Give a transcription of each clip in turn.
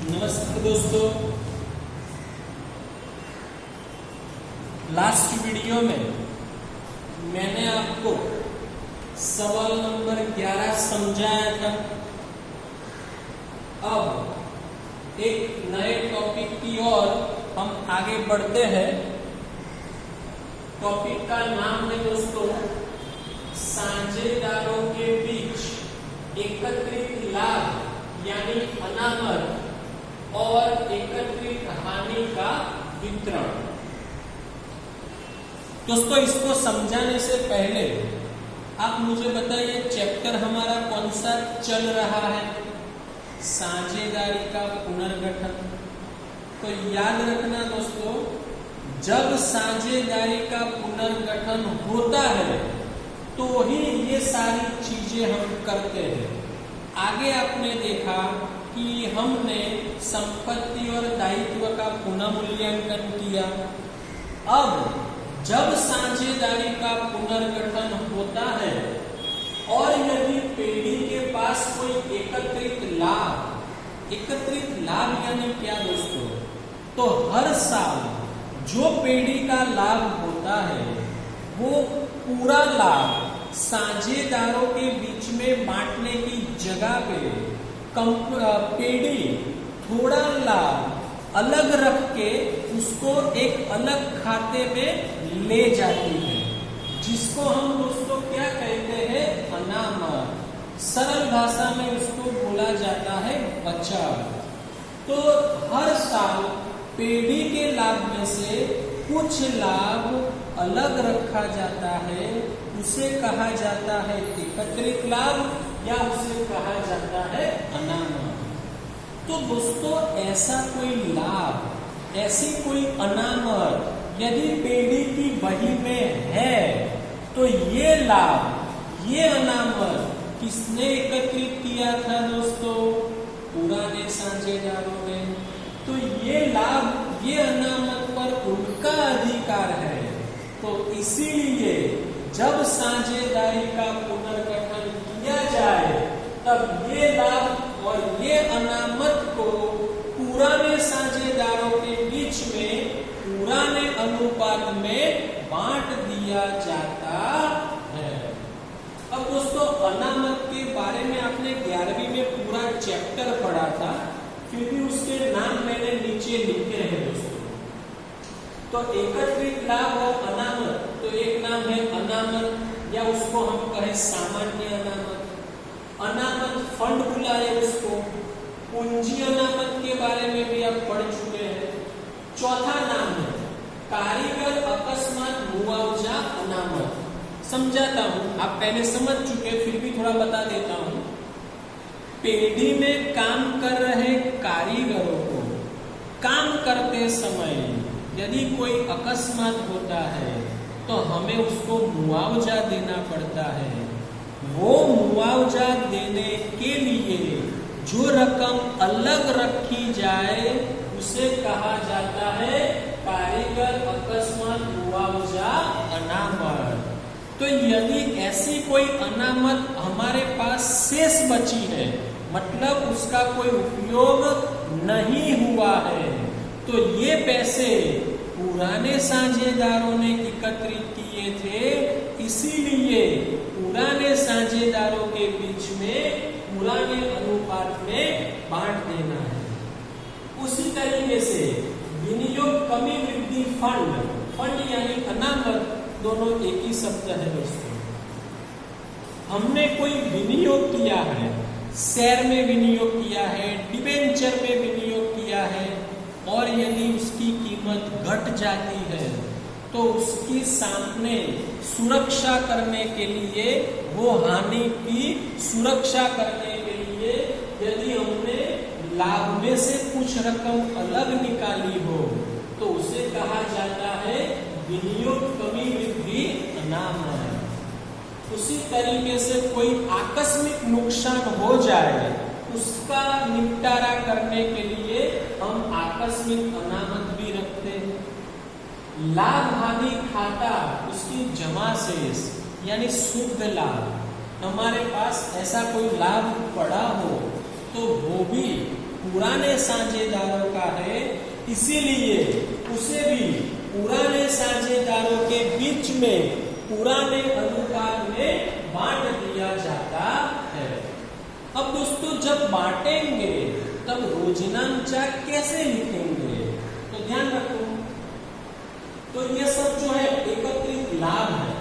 नमस्कार दोस्तों, last video में मैंने आपको सवाल नंबर 11 समझाया था। अब एक नए टॉपिक की ओर हम आगे बढ़ते हैं। टॉपिक का नाम है दोस्तों साझेदारों के बीच एकत्रित लाभ यानी अनामत और एकत्रित हानि का वितरण। दोस्तों, इसको समझाने से पहले आप मुझे बताइए चैप्टर हमारा कौन सा चल रहा है? साझेदारी का पुनर्गठन। तो याद रखना दोस्तों, जब साझेदारी का पुनर्गठन होता है तो ही ये सारी चीजें हम करते हैं। आगे आपने देखा कि हमने संपत्ति और दायित्व का पुनः मूल्यांकन किया। अब जब साझेदारी का पुनर्गठन होता है और यदि पेढ़ी के पास कोई एकत्रित लाभ यानी क्या दोस्तों? तो हर साल जो पेढ़ी का लाभ होता है वो पूरा लाभ साझेदारों के बीच में बांटने की जगह पे पेढ़ी थोड़ा लाभ अलग रख के उसको एक अलग खाते में ले जाती है, जिसको हम दोस्तों क्या कहते हैं? अनामत। सरल भाषा में उसको बोला जाता है बचत। तो हर साल पेढ़ी के लाभ में से कुछ लाभ अलग रखा जाता है, उसे कहा जाता है एकत्रित लाभ या उसे कहा जाता है अनामत। तो दोस्तों, ऐसा कोई लाभ, ऐसी कोई अनामत यदि पेढ़ी की बही में है तो ये लाभ, ये अनामत किसने एकत्रित किया था दोस्तों? पुराने साझेदारों ने। तो ये लाभ, ये अनामत पर उनका अधिकार है। तो इसीलिए जब साझेदारी का पुनर्गठन किया जाए तब ये लाभ और ये अनामत को पुराने साझेदारों के बीच में पुराने अनुपात में बांट दिया जाता है। अब दोस्तों, अनामत के बारे में आपने 11वीं में पूरा चैप्टर पढ़ा था, फिर भी उसके नाम मैंने नीचे लिखे हैं दोस्तों। तो एकत्रित लाभ और अनामत, तो एक नाम है अनामत या उसको हम कहें सामान्य अनामत। अनामत फंड बुलाए उसको। पूंजी अनामत के बारे में भी आप पढ़ चुके हैं। चौथा नाम है कारीगर अकस्मात मुआवजा अनामत। समझाता हूं, आप पहले समझ चुके, फिर भी थोड़ा बता देता हूं। पेढ़ी में काम कर रहे कारीगरों को काम करते समय यदि कोई अकस्मात होता है तो हमें उसको मुआवजा देना पड़ता है। वो मुआवजा देने के लिए जो रकम अलग रखी जाए उसे कहा जाता है कारीगर अकस्मात मुआवजा अनामत। तो यदि ऐसी कोई अनामत हमारे पास शेष बची है, मतलब उसका कोई उपयोग नहीं हुआ है, तो ये पैसे पुराने साझेदारों ने एकत्रित किए थे, इसीलिए पुराने साझेदारों के बीच में पुराने अनुपात में बांट देना है। उसी तरीके से विनियोग कमी वृद्धि फंड यानी अनामत, दोनों एक ही शब्द है दोस्तों। हमने कोई विनियोग किया है, शेयर में विनियोग किया है, डिबेंचर में विनियोग किया है, और यदि उसकी कीमत घट जाती है तो उसकी सामने सुरक्षा करने के लिए, वो हानि की सुरक्षा करने के लिए यदि हमने लाभ में से कुछ रकम अलग निकाली हो तो उसे कहा जाता है विनियोग कमी वृद्धि अनामत। उसी तरीके से कोई आकस्मिक नुकसान हो जाए, उसका निपटारा करने के लिए हम आकस्मिक अनामत भी रखते हैं। लाभ हानि खाता, उसकी जमा शेष यानी शुद्ध लाभ, हमारे पास ऐसा कोई लाभ पड़ा हो तो वो भी पुराने साझेदारों का है, इसीलिए उसे भी पुराने साझेदारों के बीच में पुराने अनुपात में बांट दिया जाता है। अब दोस्तों जब बांटेंगे तब रोजनामचा कैसे लिखेंगे, तो ध्यान रखो। तो ये सब जो है एकत्रित लाभ है,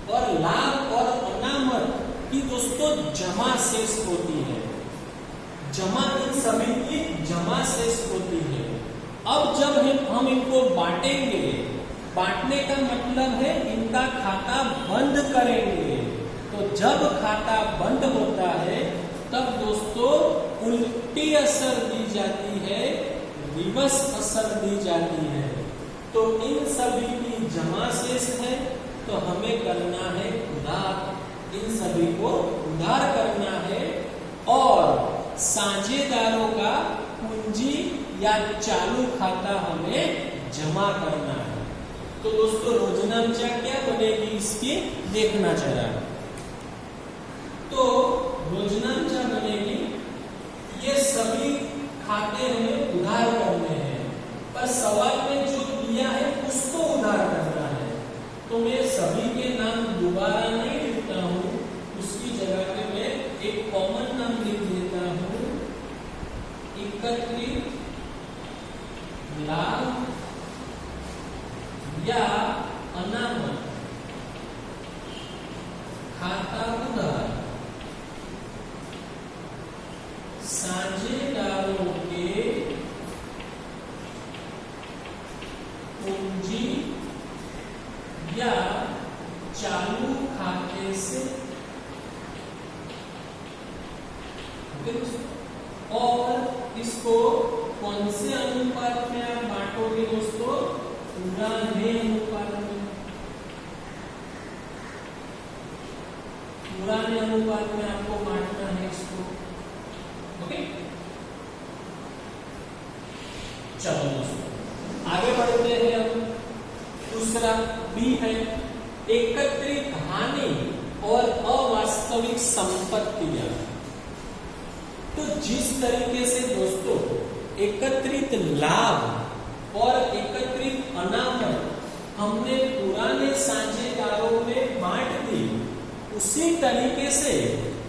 और लाभ और अनामत की दोस्तों जमा शेष होती है। जमा इन सभी की जमा शेष होती है। अब जब हम इनको बांटेंगे, बांटने का मतलब है इनका खाता बंद करेंगे। तो जब खाता बंद होता है तब दोस्तों उल्टी असर दी जाती है, रिवर्स असर दी जाती है। तो इन सभी की जमा शेष है, तो हमें करना है उधार, इन सभी को उधार करना है, और साझेदारों का पूंजी या चालू खाता हमें जमा करना है। तो दोस्तों रोजनामचा क्या बनेगी इसकी देखना जरा। तो रोजनामचा बनेगी, ये सभी खाते हमें उधार करने हैं, पर सवाल में जो दिया है उसको उधार करना है। तो मैं सभी के नाम दोबारा नहीं लिखता हूं, उसकी जगह पे मैं एक कॉमन नाम लिख देता हूं, एकत्रित लाभ या अनामत खाता उधार साझेदारों के पूंजी या चालू खाते से, और इसको कौन से अनुपात में आप बांटोगे दोस्तों, पुराने अनुपात में। पुराने अनुपात में आपको बांटना है इसको। ओके, चलो दोस्तों आगे बढ़ते हैं। अब दूसरा बी है एकत्रित हानि और अवास्तविक संपत्तियां। तो जिस तरीके से दोस्तों एकत्रित लाभ और एकत्रित अनामत हमने पुराने साझेदारों में बांट दी, उसी तरीके से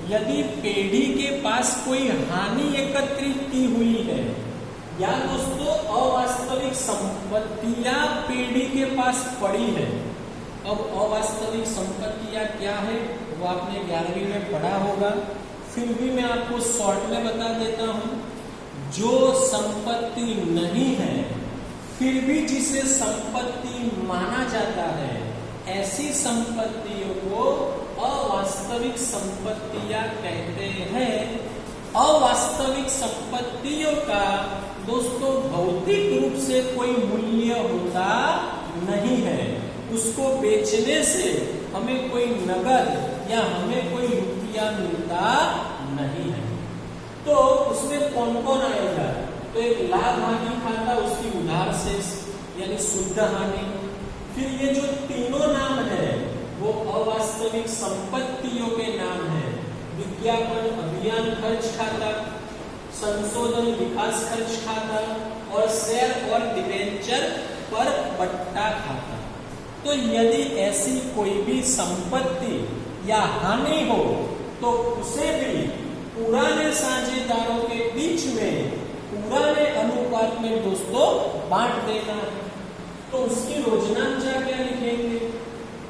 यदि पेढ़ी के पास कोई हानि एकत्रित की हुई है या दोस्तों अवास्तविक संपत्तियां पेढ़ी के पास पड़ी है। अब अवास्तविक संपत्तियां क्या है वो आपने 11वीं में पढ़ा होगा, फिर भी मैं आपको शॉर्ट में बता देता हूं। जो संपत्ति नहीं है फिर भी जिसे संपत्ति माना जाता है, ऐसी संपत्तियों को अवास्तविक संपत्तियां कहते हैं। अवास्तविक संपत्तियों का दोस्तों भौतिक रूप से कोई मूल्य होता नहीं है, उसको बेचने से हमें कोई नगद या हमें कोई रुपया मिलता नहीं है। तो उसमें कौन कौन आएगा, तो एक लाभ हानि खाता, उसकी उधार शेष यानी शुद्ध हानि। फिर ये जो तीनों नाम है वो अवास्तविक संपत्तियों के नाम है। विज्ञापन अभियान खर्च खाता, संशोधन विकास खर्च खाता, और शेयर और डिबेंचर पर बट्टा खाता। तो यदि ऐसी कोई भी संपत्ति या हानि हो तो उसे भी पुराने साझेदारों के बीच में पुराने अनुपात में दोस्तों बांट देना है। तो उसकी रोजनामचा क्या लिखेंगे,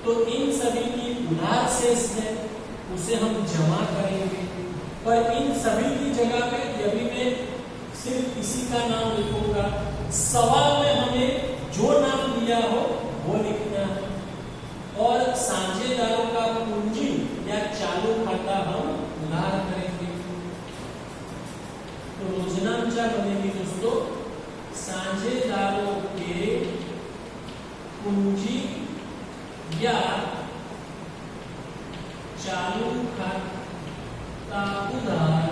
तो इन सभी की उधार शेष है, उसे हम जमा करेंगे। पर इन सभी की जगह पे यदि मैं सिर्फ इसी का नाम लिखूंगा, सवाल में हमें जो नाम दिया हो वो लिखना है, और साझेदारों का पूंजी या चालू खाता हम उधार करेंगे। तो रोजनामचा बनेगी दोस्तों साझेदारों के पूंजी या चालू खाता उधार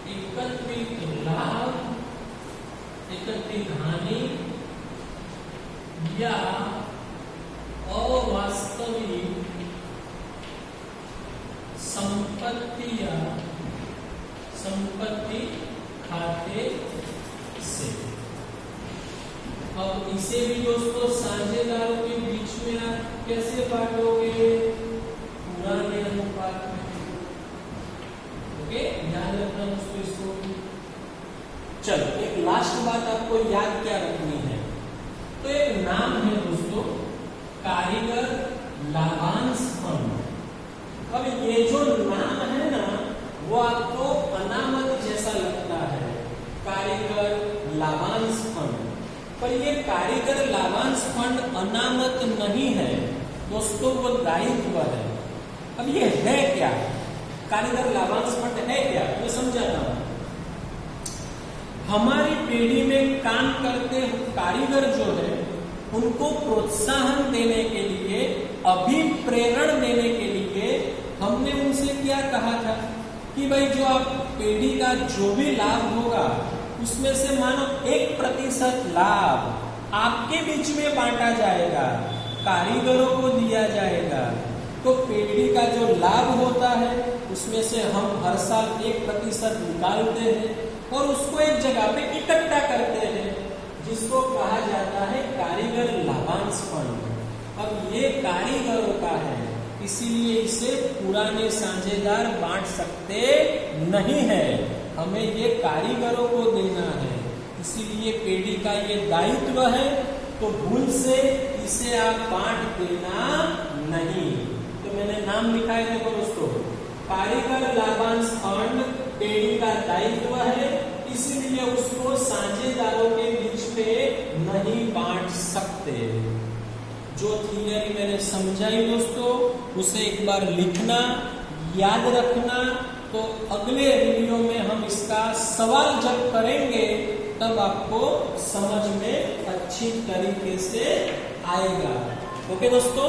एकत्रित लाभ, एकत्रित हानि या अवास्तविक संपत्तियां संपत्ति खाते से। अब इसे भी दोस्तों साझेदारों के बीच में आप कैसे बांटोगे? पुराने अनुपात में। ओके, ध्यान रखना दोस्तों इसको। चलो, एक लास्ट बात आपको याद क्या रखनी है, तो एक नाम है दोस्तों कारीगर लाभांश फंड। अब ये जो नाम है ना, वो आपको अनामत जैसा लगता है, कारीगर लाभांश फंड, पर ये कारीगर लाभांश फंड अनामत नहीं है दोस्तों, वो दायित्व है। अब ये है क्या? कारीगर लाभांश फंड है क्या? मैं समझाता हूं। हमारी पीढ़ी में काम करते कारीगर जो है, उनको प्रोत्साहन देने के लिए, अभिप्रेरण देने के लिए हमने उनसे क्या कहा था कि भाई जो आप पीढ़ी का जो भी लाभ होगा उसमें से मानो 1% लाभ आपके बीच में बांटा जाएगा, कारीगरों को दिया जाएगा। तो पीढ़ी का जो लाभ होता है उसमें से हम हर साल 1% निकालते हैं और उसको एक जगह पे इकट्ठा करते हैं, जिसको कहा जाता है कारीगर लाभांश फंड। अब ये कारीगरों का है, इसीलिए इसे पुराने साझेदार बांट सकते नहीं है, हमें ये कारीगरों को देना है, इसीलिए पीढ़ी का ये दायित्व है। तो भूल से इसे आप बांट देना नहीं। तो मैंने नाम लिखा है, देखो दोस्तों, कारीगर लाभांश फंड पीढ़ी का दायित्व है, इसलिए उसको साझेदारों के बीच में नहीं बांट सकते। जो थियरी मैंने समझाई दोस्तों, उसे एक बार लिखना, याद रखना, तो अगले वीडियो में हम इसका सवाल जब करेंगे तब आपको समझ में अच्छी तरीके से आएगा। ओके दोस्तों।